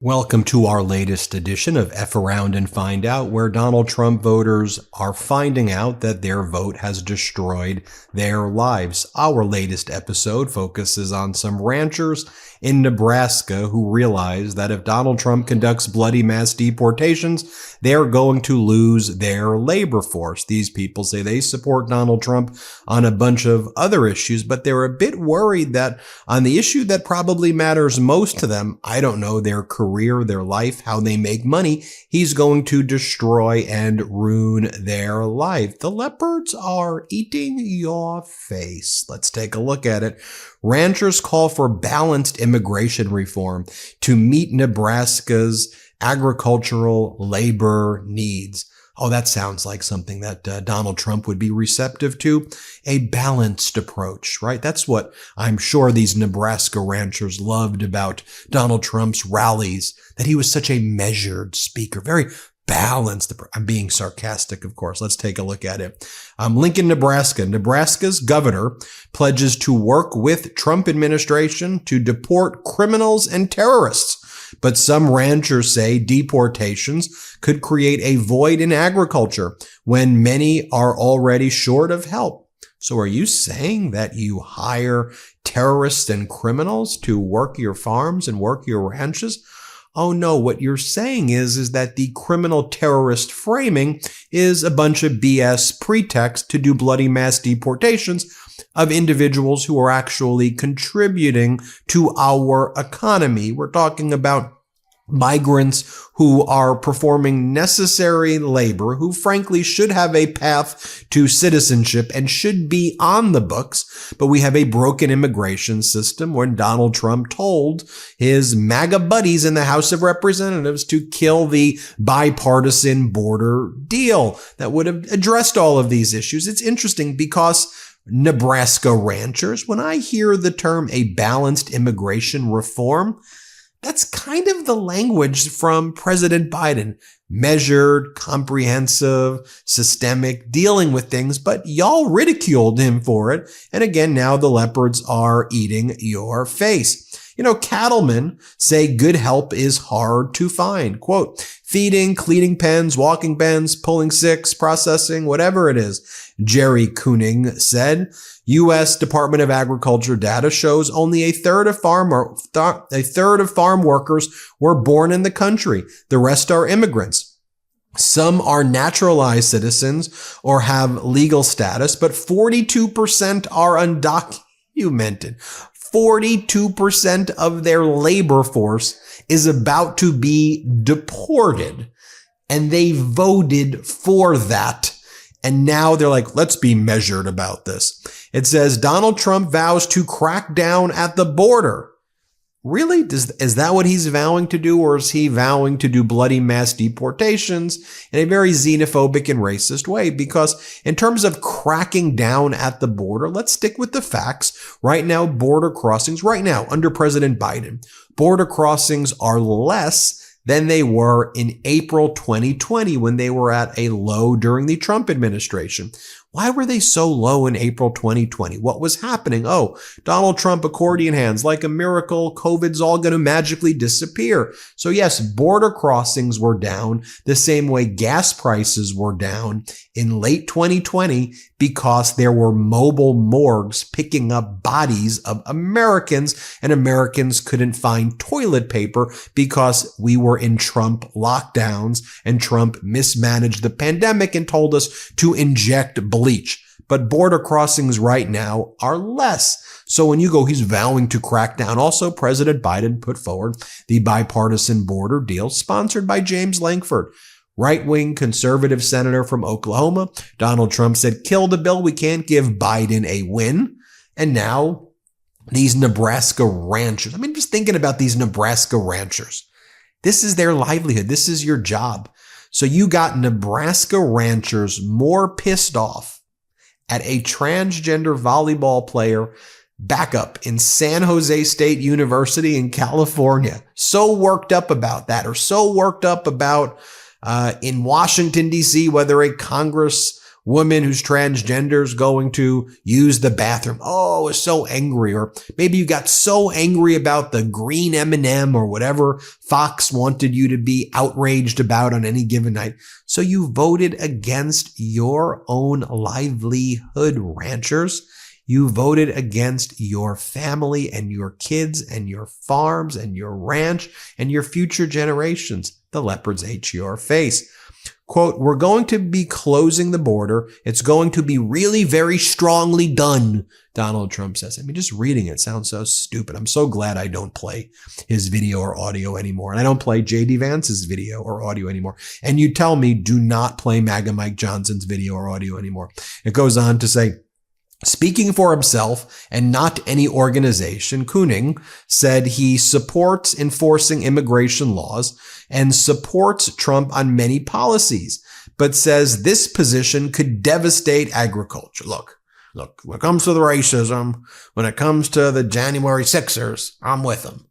Welcome to our latest edition of F Around and Find Out, where Donald Trump voters are finding out that their vote has destroyed their lives. Our latest episode focuses on some ranchers in Nebraska who realize that if Donald Trump conducts bloody mass deportations, they're going to lose their labor force. These people say they support Donald Trump on a bunch of other issues, but they're a bit worried that on the issue that probably matters most to them, I don't know, their career, their life, how they make money, he's going to destroy and ruin their life. The leopards are eating your face. Let's take a look at it. Ranchers call for balanced immigration reform to meet Nebraska's agricultural labor needs. Oh, that sounds like something that Donald Trump would be receptive to. A balanced approach, right? That's what I'm sure these Nebraska ranchers loved about Donald Trump's rallies, that he was such a measured speaker, very balanced. I'm being sarcastic, of course. Let's take a look at it. Lincoln, Nebraska. Nebraska's governor pledges to work with Trump administration to deport criminals and terrorists. But some ranchers say deportations could create a void in agriculture when many are already short of help. So are you saying that you hire terrorists and criminals to work your farms and work your ranches? Oh no, what you're saying is that the criminal terrorist framing is a bunch of BS pretext to do bloody mass deportations of individuals who are actually contributing to our economy. We're talking about migrants who are performing necessary labor, who frankly should have a path to citizenship and should be on the books. But we have a broken immigration system when Donald Trump told his MAGA buddies in the House of Representatives to kill the bipartisan border deal that would have addressed all of these issues. It's interesting because Nebraska ranchers, when I hear the term a balanced immigration reform, that's kind of the language from President Biden. Measured, comprehensive, systemic, dealing with things, but y'all ridiculed him for it. And again, now the leopards are eating your face. You know, cattlemen say good help is hard to find. Quote, feeding, cleaning pens, walking pens, pulling sicks, processing, whatever it is. Jerry Kooning said, U.S. Department of Agriculture data shows only a third of farm workers were born in the country. The rest are immigrants. Some are naturalized citizens or have legal status, but 42% are undocumented. 42% of their labor force is about to be deported, and they voted for that. And now they're like, let's be measured about this. It says Donald Trump vows to crack down at the border. Really? Is that what he's vowing to do? Or is he vowing to do bloody mass deportations in a very xenophobic and racist way? Because in terms of cracking down at the border, let's stick with the facts. Right now, border crossings, right now, under President Biden, border crossings are less than they were in April 2020 when they were at a low during the Trump administration. Why were they so low in April 2020? What was happening? Oh, Donald Trump accordion hands, like a miracle, COVID's all going to magically disappear. So yes, border crossings were down the same way gas prices were down in late 2020 because there were mobile morgues picking up bodies of Americans, and Americans couldn't find toilet paper because we were in Trump lockdowns and Trump mismanaged the pandemic and told us to inject bleach. But border crossings right now are less. So when you go, he's vowing to crack down. Also, President Biden put forward the bipartisan border deal sponsored by James Lankford, right-wing conservative senator from Oklahoma. Donald Trump said, kill the bill. We can't give Biden a win. And now these Nebraska ranchers. I mean, just thinking about these Nebraska ranchers. This is their livelihood. This is your job. So you got Nebraska ranchers more pissed off at a transgender volleyball player backup in San Jose State University in California. So worked up about that, or so worked up about in Washington, D.C., whether a Congress woman who's transgender is going to use the bathroom. Oh, is so angry. Or maybe you got so angry about the green M&M or whatever Fox wanted you to be outraged about on any given night. So you voted against your own livelihood, ranchers. You voted against your family and your kids and your farms and your ranch and your future generations. The leopards ate your face. Quote, we're going to be closing the border. It's going to be really very strongly done, Donald Trump says. I mean, just reading it sounds so stupid. I'm so glad I don't play his video or audio anymore. And I don't play J.D. Vance's video or audio anymore. And you tell me, do not play MAGA Mike Johnson's video or audio anymore. It goes on to say, speaking for himself and not any organization, Kooning said he supports enforcing immigration laws and supports Trump on many policies, but says this position could devastate agriculture. Look, when it comes to the racism, when it comes to the January 6ers, I'm with them.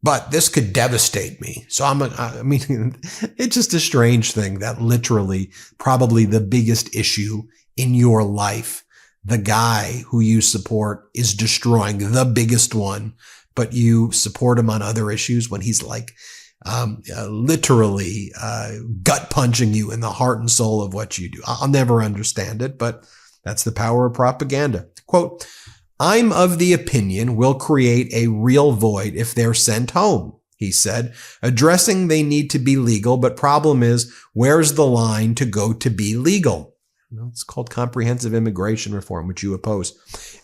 But this could devastate me. So I mean, it's just a strange thing that literally probably the biggest issue in your life, the guy who you support is destroying the biggest one, but you support him on other issues when he's like literally gut punching you in the heart and soul of what you do. I'll never understand it, but that's the power of propaganda. Quote, I'm of the opinion we'll create a real void if they're sent home, he said, addressing they need to be legal, but problem is, where's the line to go to be legal? It's called comprehensive immigration reform, which you oppose.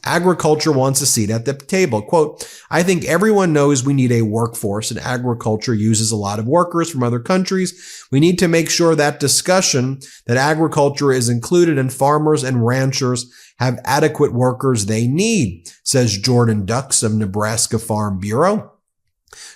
Agriculture wants a seat at the table. Quote, I think everyone knows we need a workforce and agriculture uses a lot of workers from other countries. We need to make sure that discussion that agriculture is included and farmers and ranchers have adequate workers they need, says Jordan Dux of Nebraska Farm Bureau.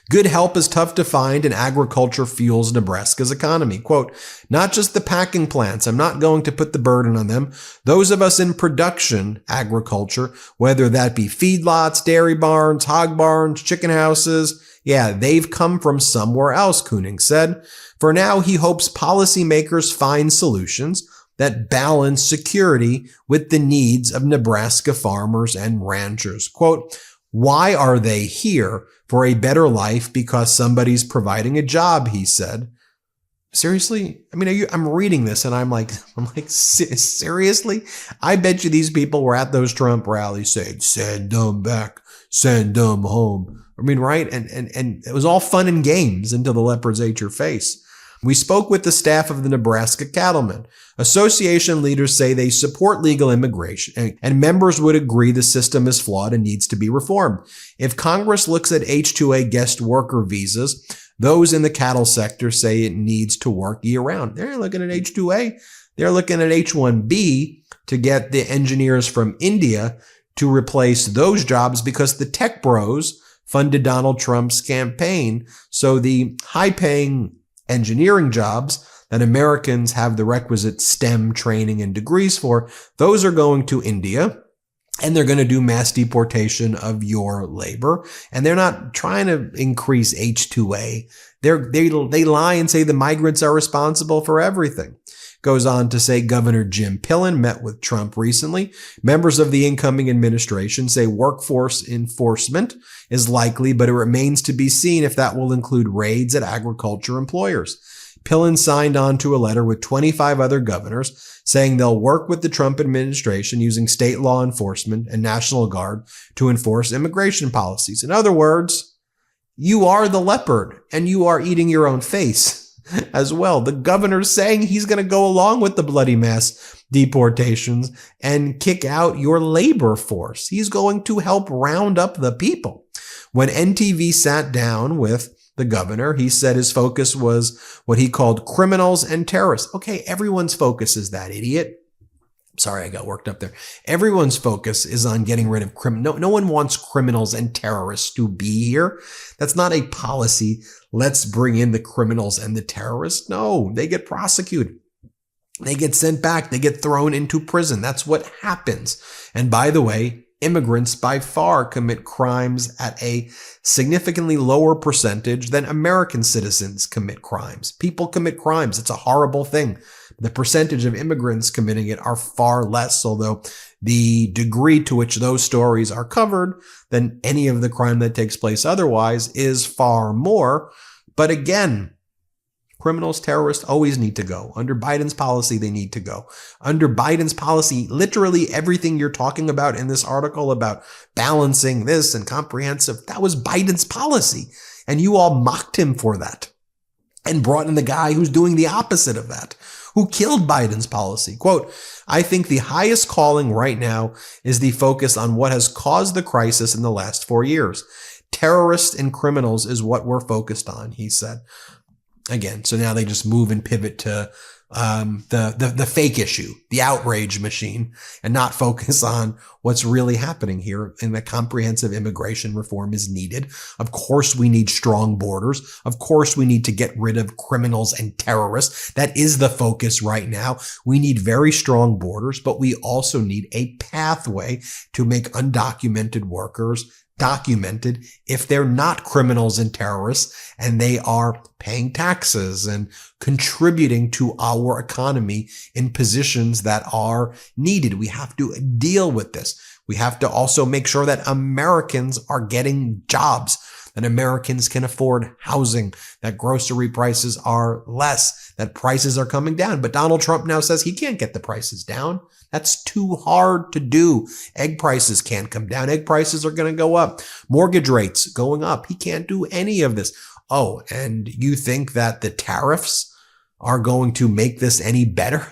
Good help is tough to find and agriculture fuels Nebraska's economy. Quote, not just the packing plants. I'm not going to put the burden on them. Those of us in production agriculture, whether that be feedlots, dairy barns, hog barns, chicken houses, yeah, they've come from somewhere else, Kooning said. For now, he hopes policymakers find solutions that balance security with the needs of Nebraska farmers and ranchers. Quote, why are they here? For a better life because somebody's providing a job, he said. Seriously? I mean, I'm reading this and I'm like, seriously? I bet you these people were at those Trump rallies saying, send them back, send them home. I mean, right? And it was all fun and games until the leopards ate your face. We spoke with the staff of the Nebraska Cattlemen. Association leaders say they support legal immigration, and members would agree the system is flawed and needs to be reformed. If Congress looks at H-2A guest worker visas, those in the cattle sector say it needs to work year-round. They're looking at H-2A. They're looking at H-1B to get the engineers from India to replace those jobs because the tech bros funded Donald Trump's campaign. So the high-paying engineering jobs that Americans have the requisite STEM training and degrees for, those are going to India, and they're going to do mass deportation of your labor. And they're not trying to increase H-2A. They lie and say the migrants are responsible for everything. Goes on to say Governor Jim Pillen met with Trump recently. Members of the incoming administration say workforce enforcement is likely, but it remains to be seen if that will include raids at agriculture employers. Pillen signed on to a letter with 25 other governors saying they'll work with the Trump administration using state law enforcement and National Guard to enforce immigration policies. In other words, you are the leopard and you are eating your own face as well. The governor's saying he's going to go along with the bloody mass deportations and kick out your labor force. He's going to help round up the people. When NTV sat down with the governor, he said his focus was what he called criminals and terrorists. Okay, everyone's focus is that, idiot. Sorry, I got worked up there. Everyone's focus is on getting rid of criminals. No one wants criminals and terrorists to be here. That's not a policy. Let's bring in the criminals and the terrorists. No, they get prosecuted. They get sent back. They get thrown into prison. That's what happens. And by the way, immigrants by far commit crimes at a significantly lower percentage than American citizens commit crimes. People commit crimes. It's a horrible thing. The percentage of immigrants committing it are far less, although the degree to which those stories are covered than any of the crime that takes place otherwise is far more. But again, criminals, terrorists always need to go. Under Biden's policy, they need to go. Under Biden's policy, literally everything you're talking about in this article about balancing this and comprehensive, that was Biden's policy. And you all mocked him for that and brought in the guy who's doing the opposite of that, who killed Biden's policy. Quote, I think the highest calling right now is the focus on what has caused the crisis in the last 4 years. Terrorists and criminals is what we're focused on, he said. Again, so now they just move and pivot to the fake issue, the outrage machine, and not focus on what's really happening here. And the comprehensive immigration reform is needed. Of course, we need strong borders. Of course, we need to get rid of criminals and terrorists. That is the focus right now. We need very strong borders, but we also need a pathway to make undocumented workers documented if they're not criminals and terrorists and they are paying taxes and contributing to our economy in positions that are needed. We have to deal with this. We have to also make sure that Americans are getting jobs, that Americans can afford housing, that grocery prices are less, that prices are coming down. But Donald Trump now says he can't get the prices down. That's too hard to do. Egg prices can't come down. Egg prices are going to go up. Mortgage rates going up. He can't do any of this. Oh, and you think that the tariffs are going to make this any better?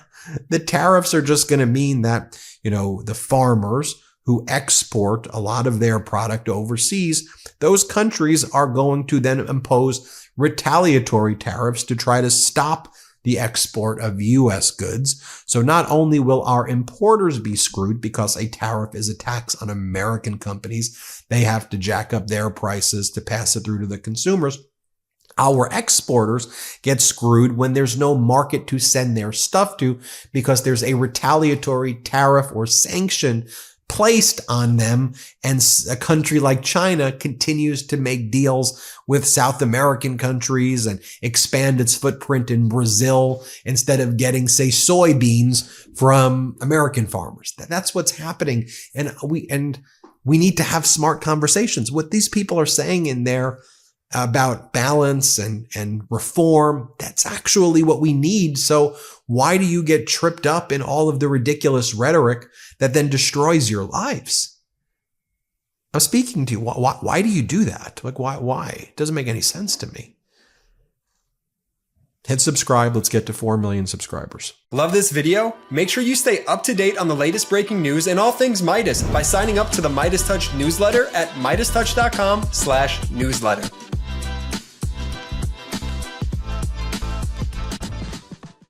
The tariffs are just going to mean that, the farmers who export a lot of their product overseas, those countries are going to then impose retaliatory tariffs to try to stop the export of U.S. goods. So not only will our importers be screwed because a tariff is a tax on American companies, they have to jack up their prices to pass it through to the consumers. Our exporters get screwed when there's no market to send their stuff to because there's a retaliatory tariff or sanction placed on them, and a country like China continues to make deals with South American countries and expand its footprint in Brazil instead of getting, say, soybeans from American farmers. That's what's happening. And we need to have smart conversations. What these people are saying in there about balance and reform, that's actually what we need. So why do you get tripped up in all of the ridiculous rhetoric that then destroys your lives? I'm speaking to you. Why do you do that? Why? It doesn't make any sense to me. Hit subscribe. Let's get to 4 million subscribers. Love this video? Make sure you stay up to date on the latest breaking news and all things Meidas by signing up to the MeidasTouch newsletter at MeidasTouch.com/newsletter.